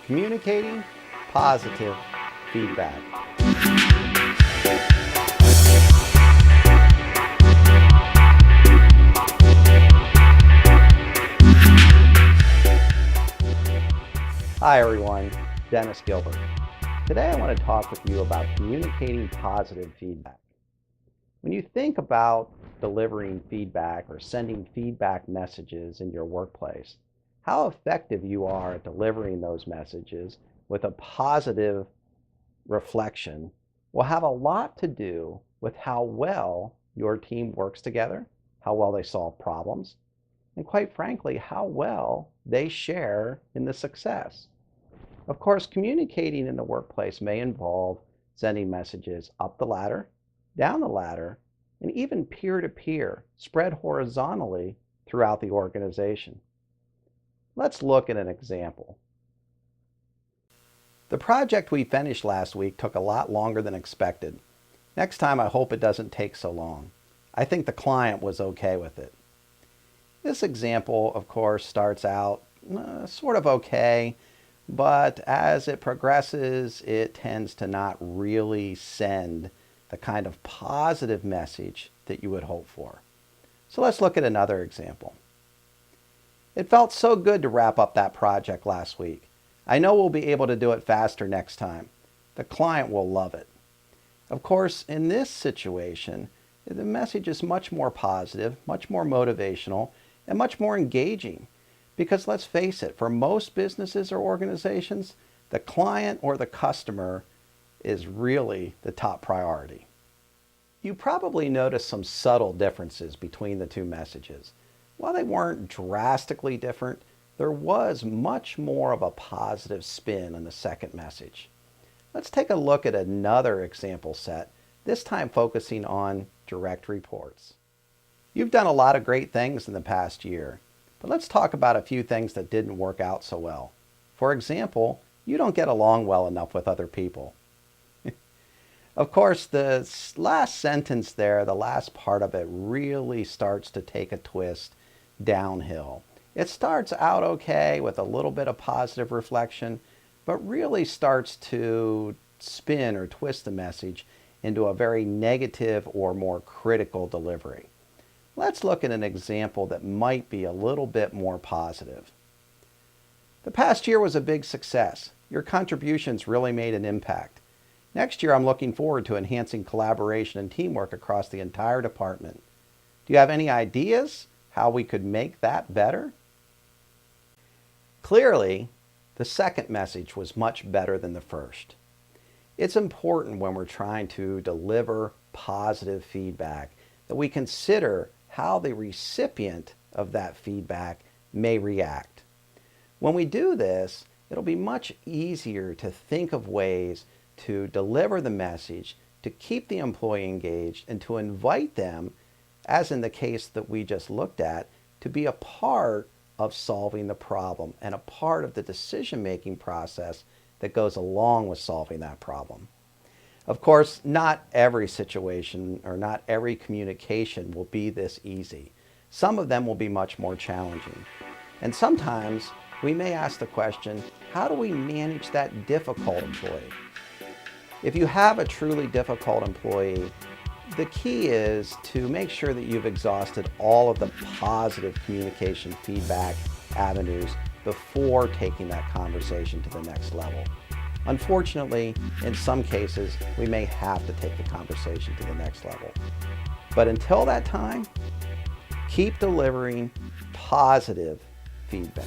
Communicating positive feedback. Hi everyone, Dennis Gilbert. Today I want to talk with you about communicating positive feedback. When you think about delivering feedback or sending feedback messages in your workplace, how effective you are at delivering those messages with a positive reflection will have a lot to do with how well your team works together, how well they solve problems, and quite frankly, how well they share in the success. Of course, communicating in the workplace may involve sending messages up the ladder, down the ladder, and even peer-to-peer, spread horizontally throughout the organization. Let's look at an example. The project we finished last week took a lot longer than expected. Next time, I hope it doesn't take so long. I think the client was okay with it. This example, of course, starts out sort of okay, but as it progresses, it tends to not really send the kind of positive message that you would hope for. So let's look at another example. It felt so good to wrap up that project last week. I know we'll be able to do it faster next time. The client will love it. Of course, in this situation, the message is much more positive, much more motivational, and much more engaging. Because let's face it, for most businesses or organizations, the client or the customer is really the top priority. You probably noticed some subtle differences between the two messages. While they weren't drastically different, there was much more of a positive spin on the second message. Let's take a look at another example set, this time focusing on direct reports. You've done a lot of great things in the past year. But let's talk about a few things that didn't work out so well. For example, you don't get along well enough with other people. Of course, the last sentence there, the last part of it, really starts to take a twist downhill. It starts out okay with a little bit of positive reflection, but really starts to spin or twist the message into a very negative or more critical delivery. Let's look at an example that might be a little bit more positive. The past year was a big success. Your contributions really made an impact. Next year, I'm looking forward to enhancing collaboration and teamwork across the entire department. Do you have any ideas how we could make that better? Clearly, the second message was much better than the first. It's important when we're trying to deliver positive feedback that we consider how the recipient of that feedback may react. When we do this, it'll be much easier to think of ways to deliver the message, to keep the employee engaged, and to invite them, as in the case that we just looked at, to be a part of solving the problem and a part of the decision-making process that goes along with solving that problem. Of course, not every situation or not every communication will be this easy. Some of them will be much more challenging. And sometimes we may ask the question, how do we manage that difficult employee? If you have a truly difficult employee, the key is to make sure that you've exhausted all of the positive communication feedback avenues before taking that conversation to the next level. Unfortunately, in some cases, we may have to take the conversation to the next level. But until that time, keep delivering positive feedback.